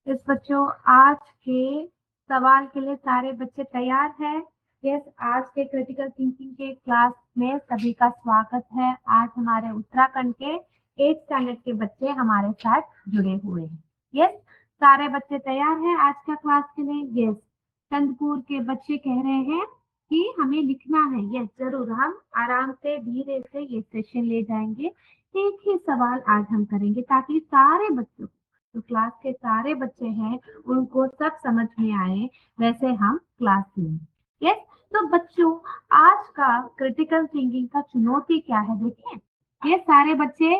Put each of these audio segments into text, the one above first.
इस बच्चों आज के सवाल के लिए सारे बच्चे तैयार हैं? यस, आज के क्रिटिकल थिंकिंग के क्लास में सभी का स्वागत है। आज हमारे उत्तराखंड के 8th स्टैंडर्ड के बच्चे हमारे साथ जुड़े हुए हैं। यस, सारे बच्चे तैयार हैं आज का क्लास के लिए? यस, चंदपुर के बच्चे कह रहे हैं कि हमें लिखना है। यस, जरूर, हम आराम से धीरे से ये सेशन ले जाएंगे। एक ही सवाल आज हम करेंगे ताकि सारे बच्चों, तो क्लास के सारे बच्चे हैं, उनको सब समझ में आए, वैसे हम क्लास लें। यस, तो बच्चों, आज का क्रिटिकल थिंकिंग का चुनौती क्या है देखें। ये सारे बच्चे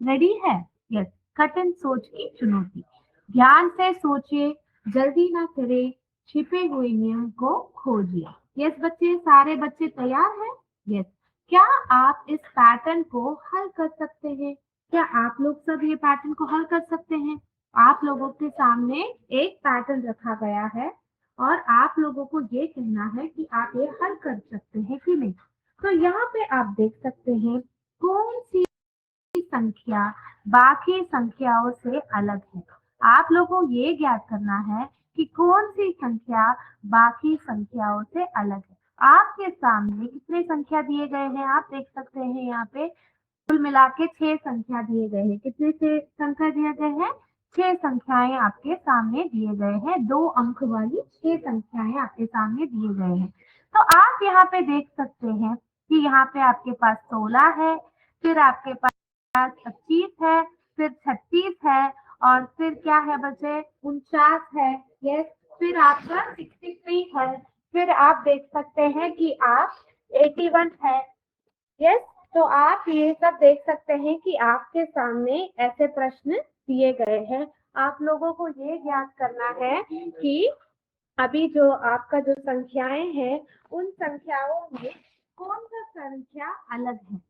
रेडी है? यस, कठिन सोच की चुनौती। ध्यान से सोचिए, जल्दी ना करे, छिपे हुए नियम को खोजिए। यस बच्चे, सारे बच्चे तैयार हैं? यस, क्या आप इस पैटर्न को हल कर सकते हैं? क्या आप लोग सब ये पैटर्न को हल कर सकते हैं? आप लोगों के सामने एक पैटर्न रखा गया है और आप लोगों को ये कहना है कि आप ये हल कर सकते हैं कि नहीं। तो यहाँ पे आप देख सकते हैं कौन सी संख्या बाकी संख्याओं से अलग है। आप लोगों को ये ज्ञात करना है कि कौन सी संख्या बाकी संख्याओं से अलग है। आपके सामने कितने संख्या दिए गए हैं आप देख सकते हैं। यहाँ पे कुल मिला के 6 संख्या दिए गए हैं। कितने से संख्या दिए गए हैं? 6 संख्याएं आपके सामने दिए गए हैं। 2 अंक वाली 6 संख्याएं आपके सामने दिए गए हैं। तो आप यहाँ पे देख सकते हैं कि यहाँ पे आपके पास 16 है, फिर आपके पास 25 है, फिर 36 है, और फिर क्या है बच्चे? 49 है। यस, फिर आपका 63 है, फिर आप देख सकते हैं कि आप 81 है। यस, तो आप ये सब देख सकते हैं कि आपके सामने ऐसे प्रश्न दिए गए हैं। आप लोगों को ये ज्ञात करना है कि अभी जो आपका जो संख्याएं हैं, उन संख्याओं में कौन सा संख्या अलग है।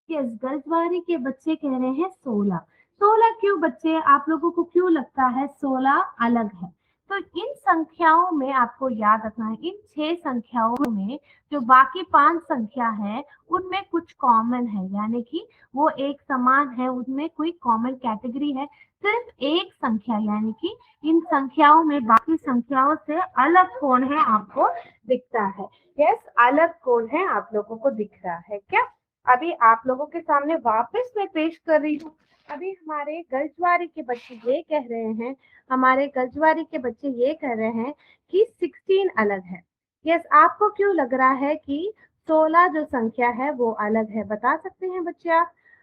यस, गलतवारी के बच्चे कह रहे हैं 16। 16 क्यों बच्चे? आप लोगों को क्यों लगता है 16 अलग है? तो इन संख्याओं में आपको याद रखना है, इन 6 संख्याओं में जो बाकी 5 संख्या है उनमें कुछ कॉमन है, यानी कि वो एक समान है, उनमें कोई कॉमन कैटेगरी है। सिर्फ एक संख्या, यानी कि इन संख्याओं में बाकी संख्याओं से अलग कौन है आपको दिखता है। यस, अलग कौन है आप लोगों को दिख रहा है क्या? अभी आप लोगों के सामने वापस मैं पेश कर रही हूँ। अभी हमारे गलजवारी के बच्चे ये कह रहे हैं, हमारे गलजवारी के बच्चे ये कह रहे हैं कि 16 अलग है। यस, आपको क्यों लग रहा है कि 16 जो संख्या है वो अलग है? बता सकते हैं बच्चे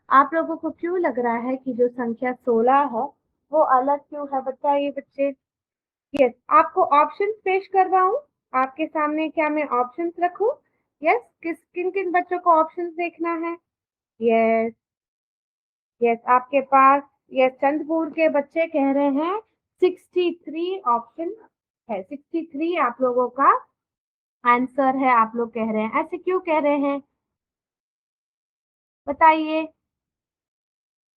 आप लोगों को क्यों लग रहा है कि जो संख्या 16 है वो अलग क्यों है? बताइए बच्चे। यस, आपको ऑप्शंस पेश कर रहा हूँ आपके सामने। क्या मैं ऑप्शंस रखूं? यस, किन किन बच्चों को ऑप्शंस देखना है? यस, यस, आपके पास यस चंद्रपुर के बच्चे कह रहे हैं 63 ऑप्शन है। 63 आप लोगों का आंसर है, आप लोग कह रहे हैं। ऐसे क्यों कह रहे हैं बताइए।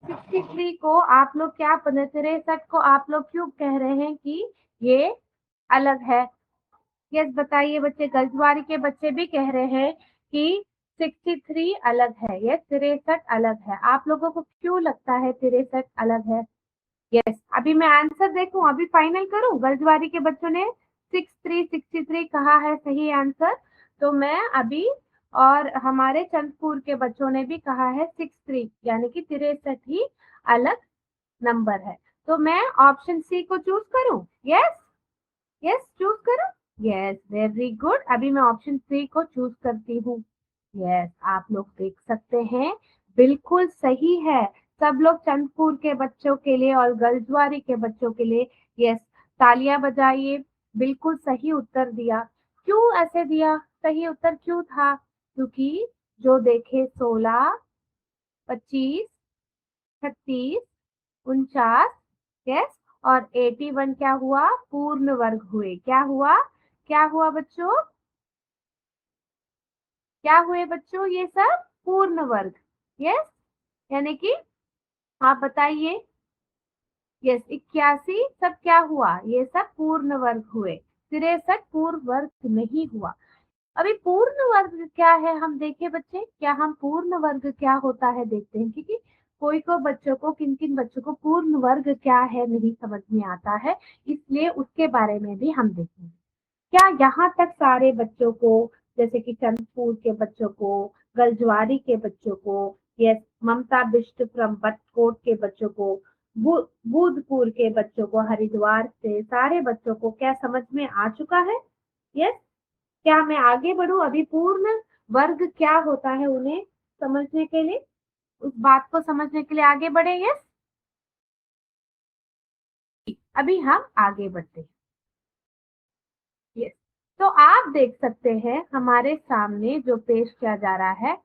63 को आप लोग क्या 63 को आप लोग क्यों कह रहे हैं कि ये अलग है? यस बताइए बच्चे। गलजवारी के बच्चे भी कह रहे हैं कि 63 अलग है। यस, 63 अलग है। आप लोगों को क्यों लगता है 63 अलग है? यस, अभी मैं आंसर देखूं, अभी फाइनल करूं। गलजवारी के बच्चों ने 63 कहा है सही आंसर, तो मैं अभी, और हमारे चंदपुर के बच्चों ने भी कहा है 63, यानी कि 63 ही अलग नंबर है। तो मैं ऑप्शन सी को चूज करूं? यस, यस चूज करूं? Yes, very good. अभी मैं ऑप्शन सी को चूज करती हूँ। यस, आप लोग देख सकते हैं बिल्कुल सही है। सब लोग चंदपुर के बच्चों के लिए और गलजवारी के बच्चों के लिए यस तालियां बजाइए। बिल्कुल सही उत्तर दिया। क्यों ऐसे दिया? सही उत्तर क्यों था? क्योंकि जो देखे 16, 25, 36, 49, यस, और 81 क्या हुआ? पूर्ण वर्ग हुए। क्या हुआ? क्या हुआ बच्चों? क्या हुए बच्चों? ये सब पूर्ण वर्ग। यस, यानी कि आप बताइए। यस, 81 सब क्या हुआ? ये सब पूर्ण वर्ग हुए। 63 पूर्ण वर्ग नहीं हुआ। अभी पूर्ण वर्ग क्या है हम देखें बच्चे। क्या हम पूर्ण वर्ग क्या होता है देखते हैं, क्योंकि कोई को बच्चों को, किन किन बच्चों को पूर्ण वर्ग क्या है नहीं समझ में आता है, इसलिए उसके बारे में भी हम देखेंगे। क्या यहाँ तक सारे बच्चों को, जैसे कि चंदपुर के बच्चों को, गलज्वारी के बच्चों को, यस, ममता बिष्ट फ्रॉम बटकोट के बच्चों को, बुधपुर के बच्चों को, हरिद्वार से सारे बच्चों को क्या समझ में आ चुका है? यस। क्या मैं आगे बढ़ूं अभी पूर्ण वर्ग क्या होता है उन्हें समझने के लिए, उस बात को समझने के लिए आगे बढ़े? यस। अभी हम आगे बढ़ते हैं। यस। तो आप देख सकते हैं हमारे सामने जो पेश किया जा रहा है,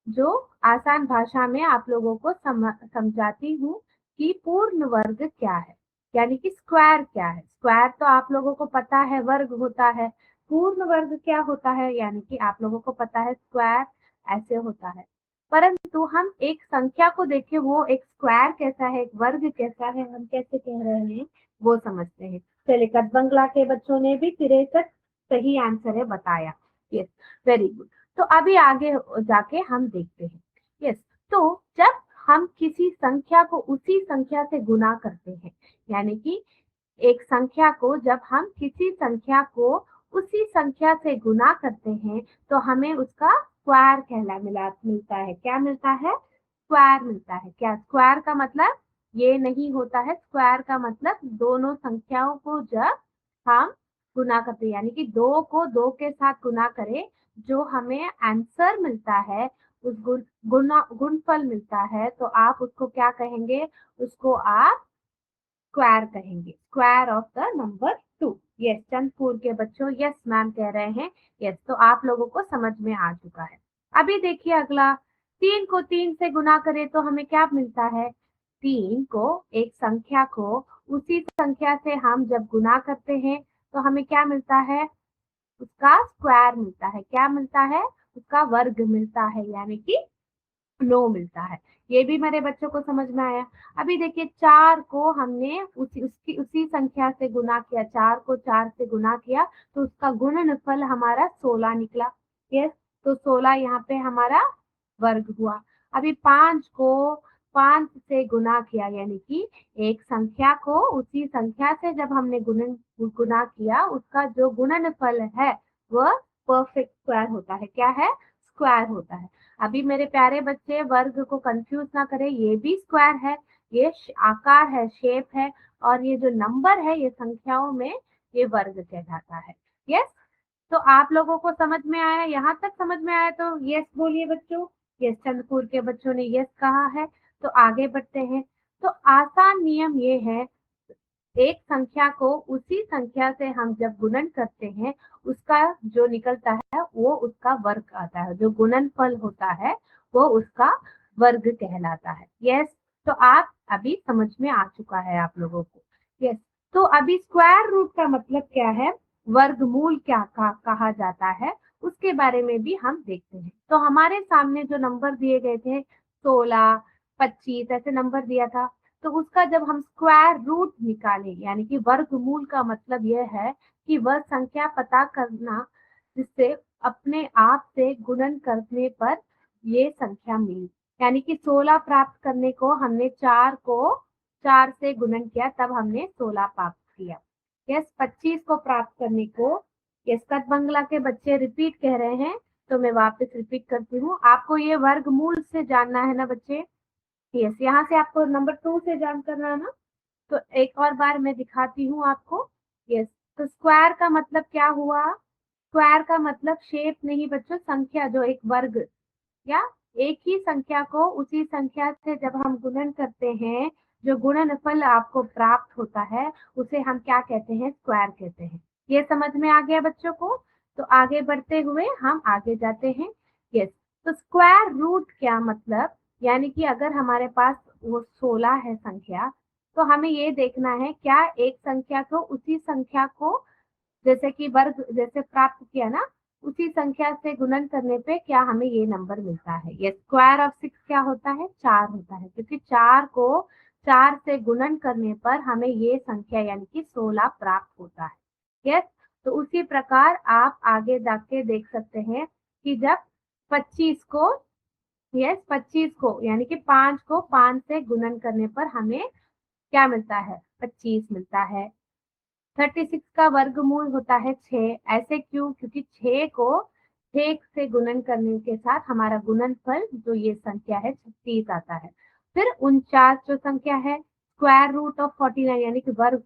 जो आसान भाषा में आप लोगों को समझाती हूँ कि पूर्ण वर्ग क्या है, यानी कि स्क्वायर क्या है। स्क्वायर तो आप लोगों को पता है वर्ग होता है। पूर्ण वर्ग क्या होता है, यानी कि आप लोगों को पता है स्क्वायर ऐसे होता है। परंतु हम एक संख्या को देखें, वो एक स्क्वायर कैसा है, एक वर्ग कैसा है, हम कैसे कह रहे हैं वो समझते हैं। चलिए, कटबंगला के बच्चों ने भी 63 सही आंसर है बताया। Yes, very good. तो अभी आगे जाके हम देखते हैं। यस। तो जब हम किसी संख्या को उसी संख्या से गुना करते हैं, यानी कि एक संख्या को जब हम किसी संख्या को उसी संख्या से गुना करते हैं तो हमें उसका स्क्वायर मिलता है। क्या मिलता है? स्क्वायर मिलता है। क्या स्क्वायर का मतलब ये नहीं होता है। स्क्वायर का मतलब दोनों संख्याओं को जब हम गुना करते हैं, यानी कि 2 को 2 के साथ गुना करें, जो हमें आंसर मिलता है, उस गुणफल मिलता है, तो आप उसको क्या कहेंगे? उसको आप स्क्वायर कहेंगे। Square of the number 2। Yes, Chandpur के बच्चों यस मैम कह रहे हैं। यस, तो आप लोगों को समझ में आ चुका है। अभी देखिए अगला, 3 को 3 से गुना करें तो हमें क्या मिलता है? 3 को, एक संख्या को उसी संख्या से हम जब गुना करते हैं तो हमें क्या मिलता है? उसका स्क्वायर मिलता है। क्या मिलता है? उसका वर्ग मिलता है, यानी कि 9 मिलता है। ये भी मेरे बच्चों को समझ में आया। अभी देखिए 4 को हमने उसी संख्या से गुना किया, 4 को 4 से गुना किया तो उसका गुणनफल हमारा 16 निकला। यस, तो 16 यहाँ पे हमारा वर्ग हुआ। अभी 5 को 5 से गुना किया, यानी कि एक संख्या को उसी संख्या से जब हमने गुना किया, उसका जो गुणनफल है वह परफेक्ट स्क्वायर होता है। क्या है? स्क्वायर होता है। अभी मेरे प्यारे बच्चे वर्ग को कंफ्यूज ना करें, ये भी स्क्वायर है, ये आकार है, शेप है, और ये जो नंबर है ये संख्याओं में ये वर्ग कहलाता है। यस, तो आप लोगों को समझ में आया? यहाँ तक समझ में आया तो यस बोलिए बच्चों। यस, चंद्रपुर के बच्चों ने यस कहा है। तो आगे बढ़ते हैं। तो आसान नियम ये है, एक संख्या को उसी संख्या से हम जब गुणन करते हैं, उसका जो निकलता है वो उसका वर्ग आता है। जो गुणनफल होता है वो उसका वर्ग कहलाता है। यस, तो आप अभी समझ में आ चुका है आप लोगों को। यस, तो अभी स्क्वायर रूट का मतलब क्या है, वर्गमूल क्या कहा जाता है, उसके बारे में भी हम देखते हैं। तो हमारे सामने जो नंबर दिए गए थे 16, 25 ऐसे नंबर दिया था, तो उसका जब हम स्क्वायर रूट निकालें, यानी कि वर्गमूल का मतलब यह है कि वह संख्या पता करना जिससे अपने आप से गुणन करने पर ये संख्या मिली। यानी कि 16 प्राप्त करने को हमने 4 को 4 से गुणन किया, तब हमने 16 प्राप्त किया। यस, 25 को प्राप्त करने को, यस, कटबंगला के बच्चे रिपीट कह रहे हैं, तो मैं वापस रिपीट करती हूँ। आपको ये वर्गमूल से जानना है ना बच्चे? यस, यहाँ से आपको नंबर 2 से जान करना है ना? तो एक और बार मैं दिखाती हूँ आपको। यस, तो स्क्वायर का मतलब क्या हुआ? स्क्वायर का मतलब शेप नहीं बच्चों, संख्या, जो एक वर्ग या एक ही संख्या को उसी संख्या से जब हम गुणन करते हैं, जो गुणनफल आपको प्राप्त होता है उसे हम क्या कहते हैं? स्क्वायर कहते हैं। ये समझ में आ गया बच्चों को? तो आगे बढ़ते हुए हम आगे जाते हैं। यस, तो स्क्वायर रूट क्या मतलब, यानी कि अगर हमारे पास वो 16 है संख्या, तो हमें ये देखना है क्या एक संख्या को उसी संख्या को जैसे कि वर्ग जैसे प्राप्त किया ना, उसी संख्या से गुणन करने पे क्या हमें ये नंबर मिलता है। ये स्क्वायर ऑफ 6 क्या होता है? 4 होता है, क्योंकि 4 को 4 से गुणन करने पर हमें ये संख्या यानी कि 16 प्राप्त होता है। यस, तो उसी प्रकार आप आगे जाके देख सकते हैं कि जब 25 को यस 25 को, यानी कि 5 को 5 से गुणन करने पर हमें क्या मिलता है? 25 मिलता है। 36 का वर्गमूल होता है 6। ऐसे क्यों? क्योंकि 6 को 6 से गुणन करने के साथ हमारा गुणनफल जो ये संख्या है 36 आता है। फिर 49 जो संख्या है, स्क्वायर रूट ऑफ 49 यानी कि वर्ग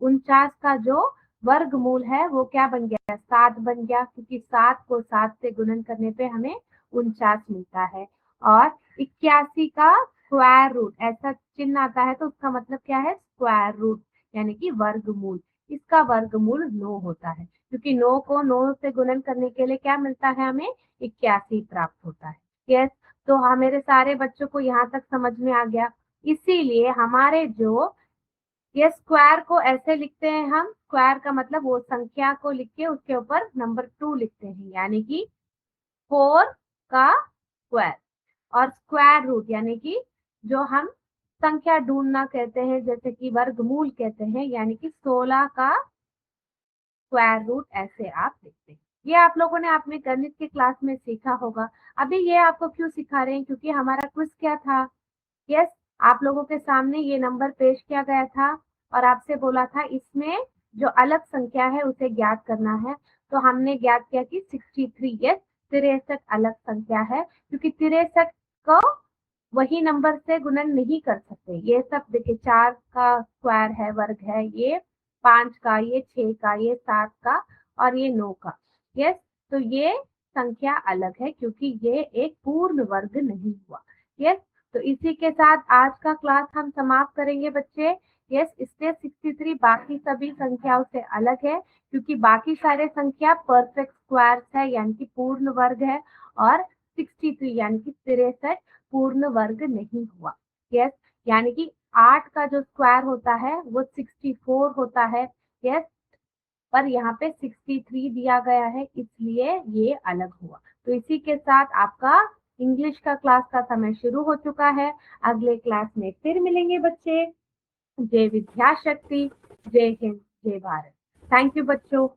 49 का जो वर्गमूल है वो क्या बन गया? 7 बन गया, क्योंकि 7 को 7 से गुणन करने पे हमें 49 मिलता है। और 81 का स्क्वायर रूट, ऐसा चिन्ह आता है तो उसका मतलब क्या है? स्क्वायर रूट यानी कि वर्गमूल। इसका वर्गमूल 9 होता है, क्योंकि 9 को 9 से गुणन करने के लिए क्या मिलता है? हमें 81 प्राप्त होता है। यस, तो हाँ, मेरे सारे बच्चों को यहाँ तक समझ में आ गया। इसीलिए हमारे जो ये स्क्वायर को ऐसे लिखते हैं हम, स्क्वायर का मतलब वो संख्या को लिख के उसके ऊपर नंबर 2 लिखते हैं, यानी कि 4 का स्क्वायर। और स्क्वायर रूट यानी कि जो हम संख्या ढूंढना कहते हैं, जैसे कि वर्गमूल कहते हैं, यानी कि 16 का स्क्वायर रूट ऐसे आप लिखते हैं। ये आप लोगों ने अपने गणित की क्लास में सीखा होगा। अभी ये आपको क्यों सिखा रहे हैं? क्योंकि हमारा क्विज क्या था? यस, आप लोगों के सामने ये नंबर पेश किया गया था और आपसे बोला था इसमें जो अलग संख्या है उसे ज्ञात करना है। तो हमने ज्ञात किया कि 63, यस 63 अलग संख्या है, क्योंकि 63 को वही नंबर से गुणन नहीं कर सकते। ये सब देखिए 4 का स्क्वायर है, वर्ग है, ये 5 का, ये 6 का, ये 7 का और ये 9 का। यस, तो ये संख्या अलग है क्योंकि ये एक पूर्ण वर्ग नहीं हुआ। यस, तो इसी के साथ आज का क्लास हम समाप्त करेंगे बच्चे। यस, इससे 63 बाकी सभी संख्याओं से अलग है, क्योंकि बाकी सारे संख्या परफेक्ट स्क्वायर्स है यानी कि पूर्ण वर्ग है, और 63 यानी कि 63 पूर्ण वर्ग नहीं हुआ। यस, यानी कि 8 का जो स्क्वायर होता है वो 64 होता है। यस, पर यहाँ पे 63 दिया गया है, इसलिए ये अलग हुआ। तो इसी के साथ आपका इंग्लिश का क्लास का समय शुरू हो चुका है। अगले क्लास में फिर मिलेंगे बच्चे। जय विद्या शक्ति, जय हिंद, जय भारत। थैंक यू बच्चों।